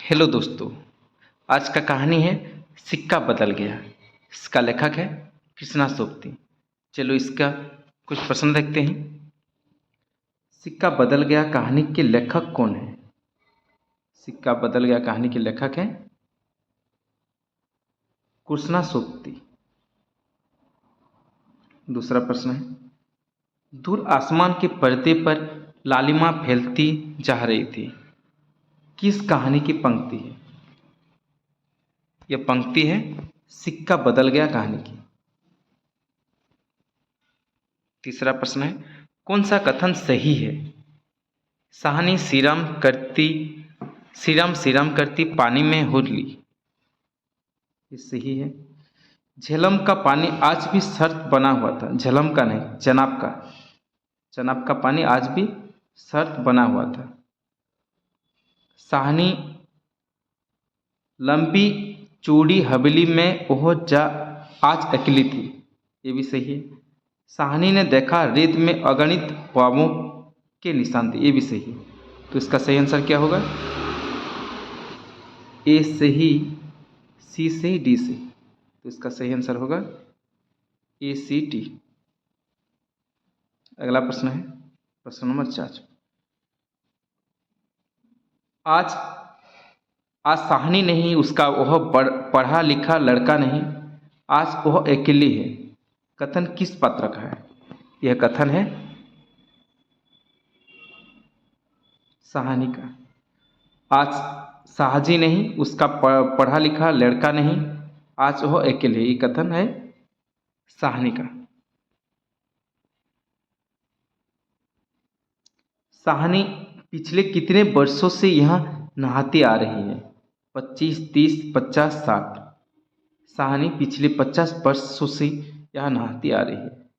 Hello दोस्तों। आज का कहानी है सिक्का बदल गया। इसका लेखक है कृष्णा सोबती। चलो इसका कुछ प्रश्न देखते हैं। सिक्का बदल गया कहानी के लेखक कौन है? सिक्का बदल गया कहानी के लेखक है कृष्णा सोबती। दूसरा प्रश्न है, दूर आसमान के पर्दे पर लालिमा फैलती जा रही थी। किस कहानी की पंक्ति है? यह पंक्ति है सिक्का बदल गया कहानी की। तीसरा प्रश्न है, कौन सा कथन सही है? साहनी श्रीराम करती पानी में हुरली। ये सही है। झेलम का पानी आज भी शर्त बना हुआ था। झेलम का नहीं, चनाब का पानी आज भी शर्त बना हुआ था। साहनी लंबी चूड़ी हवेली में ओह जा आज अकेली थी। ये भी सही है। साहनी ने देखा रेत में अगणित ख्वाबों के निशान थे। ये भी सही है। तो इसका सही आंसर क्या होगा? ए से ही, सी से ही, डी से। तो इसका सही आंसर होगा ए सी टी। अगला प्रश्न है प्रश्न नंबर 4। आज आज साहनी नहीं, उसका वह पढ़ा लिखा लड़का नहीं, आज वह अकेली है। कथन किस पात्र का है? यह कथन है साहनी का। आज साहजी नहीं, उसका पढ़ा लिखा लड़का नहीं, आज वह अकेले। ये कथन है साहनी का। साहनी पिछले कितने वर्षों से यहाँ नहाती आ रही है? 25, 30, 50, 60। साहनी पिछले 50 वर्षों से यहाँ नहाती आ रही है।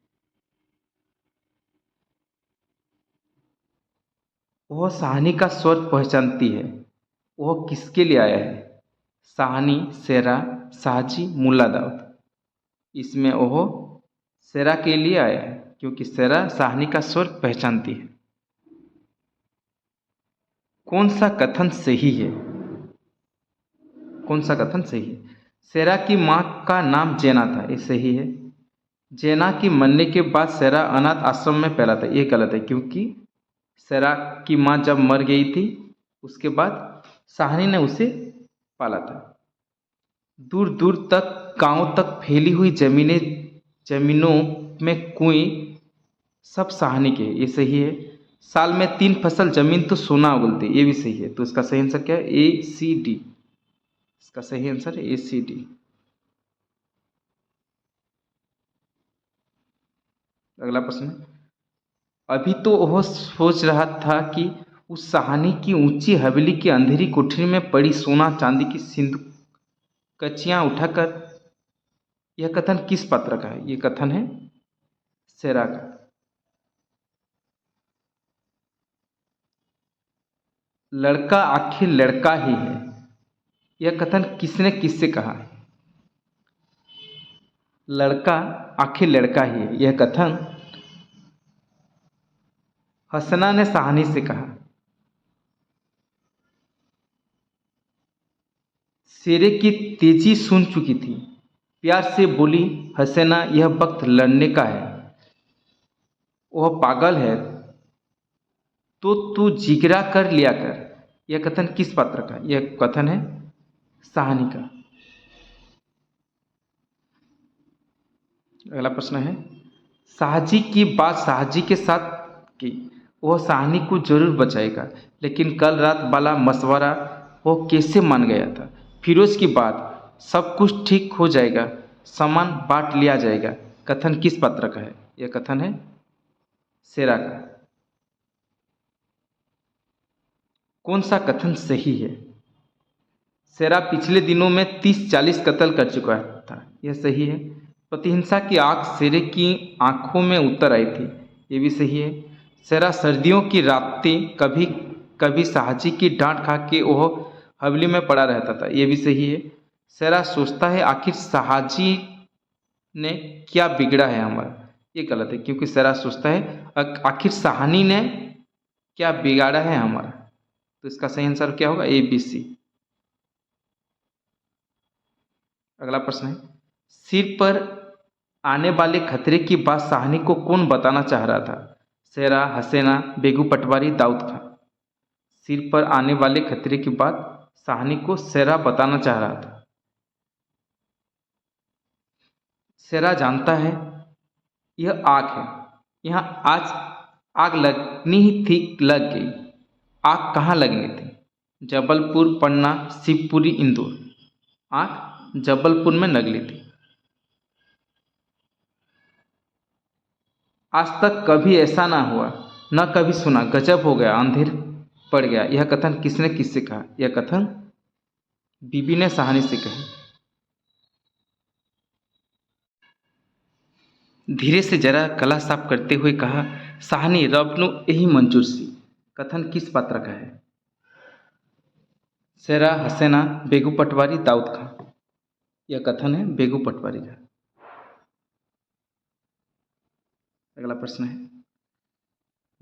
वह साहनी का स्वर पहचानती है। वह किसके लिए आया है? साहनी, शेरा, साहजी, मुल्ला दाऊद। इसमें वह शेरा के लिए आया है क्योंकि शेरा साहनी का स्वर पहचानती है। कौन सा कथन सही है? कौन सा कथन सही है? शेरा की माँ का नाम जैना था। ये सही है। जैना की मरने के बाद शेरा अनाथ आश्रम में पला था। ये गलत है क्योंकि शेरा की माँ जब मर गई थी उसके बाद साहनी ने उसे पाला था। दूर दूर तक गांव तक फैली हुई जमीनों में कुएं सब साहनी के। ये सही है। साल में 3 फसल जमीन तो सोना उगलती। ये भी सही है। तो इसका सही आंसर क्या है? ए सी डी। इसका सही आंसर है ए सी डी। अगला प्रश्न है, अभी तो वह सोच रहा था कि उस साहनी की ऊंची हवेली की अंधेरी कोठरी में पड़ी सोना चांदी की सिंदूक कचियां उठाकर। यह कथन किस पात्र का है? यह कथन है शेरा का। लड़का आखिर लड़का ही है। यह कथन किसने किससे कहा? लड़का आखिर लड़का ही है। यह कथन हसना ने साहनी से कहा। शेरे की तेजी सुन चुकी थी। प्यार से बोली हसना, यह वक्त लड़ने का है। वह पागल है तो तू जिगरा कर लिया कर। यह कथन किस पात्र का? यह कथन है साहनी का। अगला प्रश्न है, साहजी की बात साहजी के साथ की। वह साहनी को जरूर बचाएगा, लेकिन कल रात वाला मशवरा वह कैसे मान गया था? फिरोज की बात, सब कुछ ठीक हो जाएगा, सामान बांट लिया जाएगा। कथन किस पात्र का है? यह कथन है शेरा का। कौन सा कथन सही है? शेरा पिछले दिनों में 30-40 कत्ल कर चुका था। यह सही है। प्रतिहिंसा की आग शेरे की आंखों में उतर आई थी। ये भी सही है। शेरा सर्दियों की रातें कभी कभी साहजी की डांट खा के वह हवेली में पड़ा रहता था। ये भी सही है। शेरा सोचता है आखिर साहजी ने क्या बिगड़ा है हमारा। ये गलत है क्योंकि शेरा सोचता है आखिर साहनी ने क्या बिगाड़ा है हमारा। तो इसका सही आंसर क्या होगा? A B C. अगला प्रश्न है, सिर पर आने वाले खतरे की बात साहनी को कौन बताना चाह रहा था? शेरा, हसीना, बेगू पटवारी, दाऊद खां। सिर पर आने वाले खतरे की बात साहनी को शेरा बताना चाह रहा था। शेरा जानता है यह आग है, यहाँ आज आग लगनी ही थी, लग गई। आग कहाँ लगनी थी? जबलपुर, पन्ना, शिवपुरी, इंदौर। आग जबलपुर में लगनी थी। आज तक कभी ऐसा ना हुआ, न कभी सुना, गजब हो गया, अंधेर पड़ गया। यह कथन किसने किससे कहा? यह कथन बीबी ने साहनी से कही। धीरे से जरा गला साफ करते हुए कहा, साहनी रब नु यही मंजूर सी। कथन किस पात्र का है? शेरा, हसीना, बेगू पटवारी, दाऊद खां। यह कथन है बेगू पटवारी का। अगला प्रश्न है,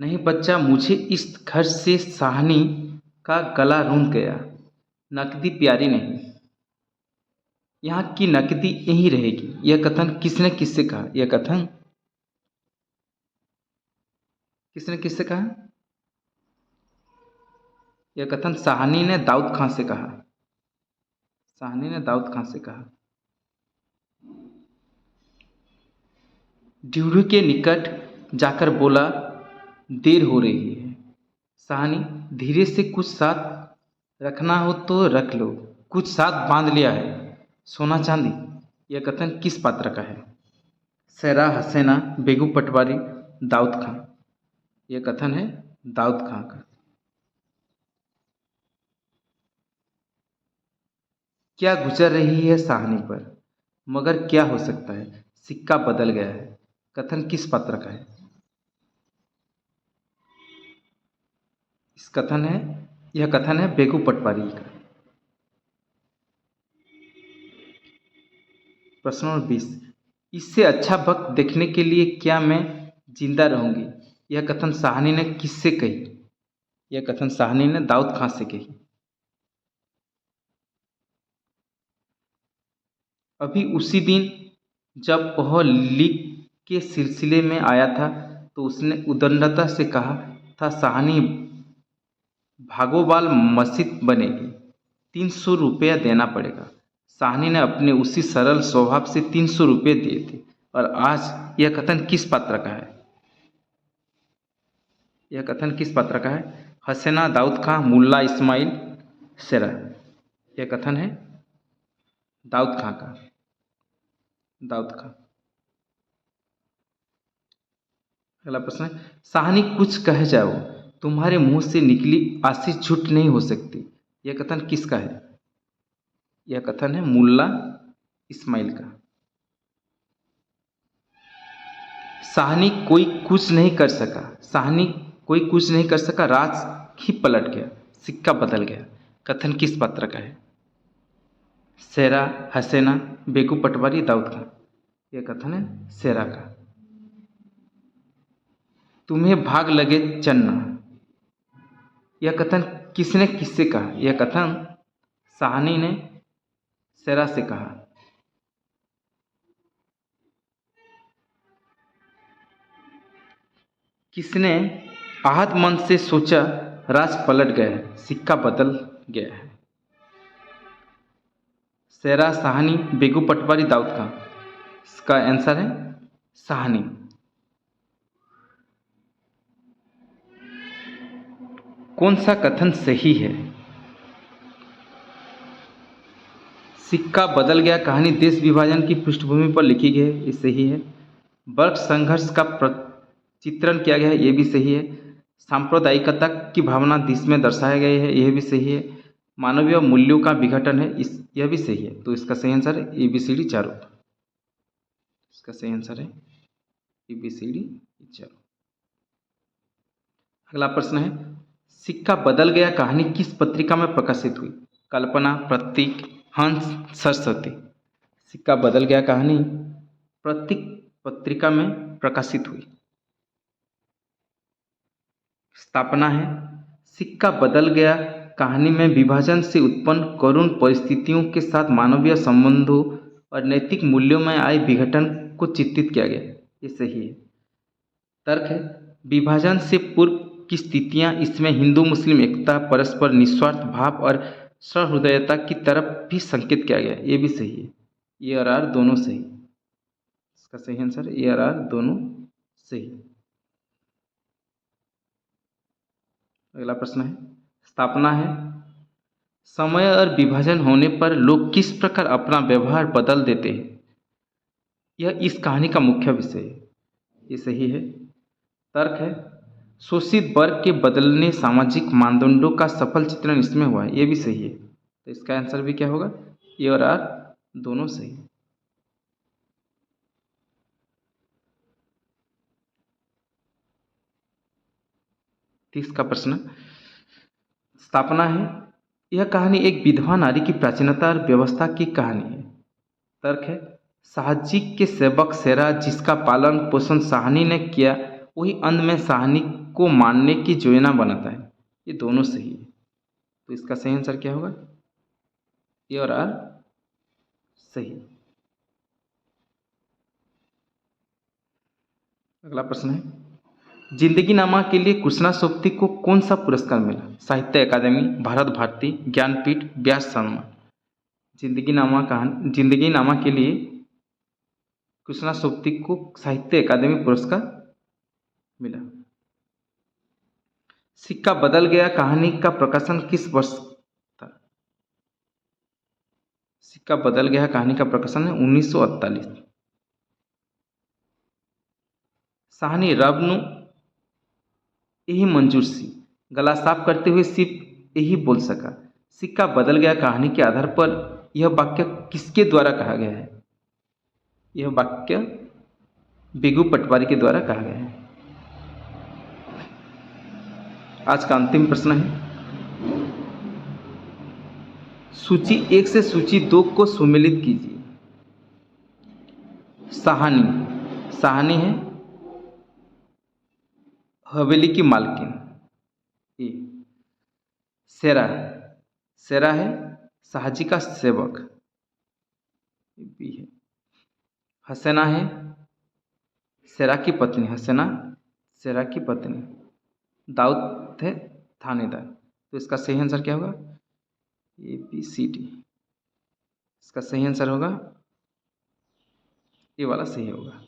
नहीं बच्चा, मुझे इस घर से साहनी का गला रूंध गया। नकदी प्यारी नहीं, यहाँ की नकदी यहीं रहेगी। यह कथन किसने किससे कहा? यह कथन किसने किससे कहा? यह कथन साहनी ने दाऊद खां से कहा। साहनी ने दाऊद खां से कहा। ड्यूढ़ी के निकट जाकर बोला, देर हो रही है। साहनी, धीरे से कुछ साथ रखना हो तो रख लो, कुछ साथ बांध लिया है, सोना चांदी। यह कथन किस पात्र का है? शेरा, हसीना, बेगू पटवारी, दाऊद खां। यह कथन है दाऊद खां का। क्या गुजर रही है साहनी पर, मगर क्या हो सकता है, सिक्का बदल गया है। कथन किस पात्र का है? यह कथन है बेगू पटवारी का। प्रश्न नंबर 20, इससे अच्छा वक्त देखने के लिए क्या मैं जिंदा रहूंगी। यह कथन साहनी ने किससे कही? यह कथन साहनी ने दाऊद खां से कही। अभी उसी दिन जब वह लीग के सिलसिले में आया था तो उसने उदंडता से कहा था, साहनी भागोवाल मस्जिद बनेगी, 300 रुपया देना पड़ेगा। साहनी ने अपने उसी सरल स्वभाव से 300 रुपये दिए थे। और आज यह कथन किस पात्र का है? यह कथन किस पात्र का है? हसीना, दाऊद खां, मुल्ला इस्माइल, शेरा। यह कथन है दाऊद खां का। दाऊद खां। अगला प्रश्न है, साहनी कुछ कह जाओ, तुम्हारे मुंह से निकली आशीष झूठ नहीं हो सकती। यह कथन किसका है? यह कथन है मुल्ला इस्माइल का। साहनी कोई कुछ नहीं कर सका, साहनी कोई कुछ नहीं कर सका, राज ही पलट गया, सिक्का बदल गया। कथन किस पात्र का है? शेरा, हसीना, बेगू पटवारी, दाऊद खां। यह कथन है शेरा का। तुम्हें भाग लगे चन्ना। यह कथन किसने किससे कहा? यह कथन साहनी ने शेरा से कहा। किसने आहत मन से सोचा, राज पलट गया है, सिक्का बदल गया है। शेरा, साहनी, बेगू पटवारी, दाऊद खां। इसका आंसर है साहनी। कौन सा कथन सही है? सिक्का बदल गया कहानी देश विभाजन की पृष्ठभूमि पर लिखी गई है, ये सही है। वर्ग संघर्ष का चित्रण किया गया है, ये भी सही है। सांप्रदायिकता की भावना इसमें दर्शाया गया है, यह भी सही है। मानवीय मूल्यों का विघटन है, यह भी सही है। तो इसका सही आंसर है ABCD चारों। इसका सही आंसर है ABCD चारों। अगला प्रश्न है, सिक्का बदल गया कहानी किस पत्रिका में प्रकाशित हुई? कल्पना, प्रतीक, हंस, सरस्वती। सिक्का बदल गया कहानी प्रतीक पत्रिका में प्रकाशित हुई। स्थापना है, सिक्का बदल गया कहानी में विभाजन से उत्पन्न करुण परिस्थितियों के साथ मानवीय संबंधों और नैतिक मूल्यों में आए विघटन को चित्रित किया गया। ये सही है। तर्क है, विभाजन से पूर्व की स्थितियां इसमें हिंदू मुस्लिम एकता, परस्पर निस्वार्थ भाव और सहृदयता की तरफ भी संकेत किया गया। ये भी सही है। ए और आर दोनों सही। इसका सही आंसर ए और आर दोनों सही। अगला प्रश्न है, स्थापना है, समय और विभाजन होने पर लोग किस प्रकार अपना व्यवहार बदल देते हैं, यह इस कहानी का मुख्य विषय है। ये सही है। तर्क है, शोषित वर्ग के बदलने सामाजिक मानदंडों का सफल चित्रण इसमें हुआ है। ये भी सही है। तो इसका आंसर भी क्या होगा, ए और आर दोनों सही। 30 का प्रश्न, स्थापना है, यह कहानी एक विधवा नारी की प्राचीनता और व्यवस्था की कहानी है। तर्क है, शाहजी के सेवक शेरा जिसका पालन पोषण साहनी ने किया, वही अंत में साहनी को मारने की योजना बनाता है। ये दोनों सही है। तो इसका सही आंसर क्या होगा, ए और आर सही। अगला प्रश्न है, जिंदगी नामा के लिए कृष्णा सोबती को कौन सा पुरस्कार मिला, साहित्य अकादमी, भारत भारती, ज्ञानपीठ, व्यास सम्मान। जिंदगी नामा के लिए कृष्णा सोबती को साहित्य अकादमी पुरस्कार मिला। सिक्का बदल गया कहानी का प्रकाशन किस वर्ष था। सिक्का बदल गया कहानी का प्रकाशन है 1948। साहनी रब नु यही मंजूर सी, गला साफ करते हुए सिर्फ यही बोल सका। सिक्का बदल गया कहानी के आधार पर यह वाक्य किसके द्वारा कहा गया है, यह वाक्य बिगू पटवारी के द्वारा कहा गया है। आज का अंतिम प्रश्न है, सूची 1 से सूची 2 को सुमेलित कीजिए। साहनी, साहनी है हवेली की मालकिन। ए, शेरा, शेरा है शाहजी का सेवक। बी है, हसना है शेरा की पत्नी, हसना शेरा की पत्नी। दाऊद है थानेदार। तो इसका सही आंसर क्या होगा, ए बी सी डी। इसका सही आंसर होगा, ये वाला सही होगा।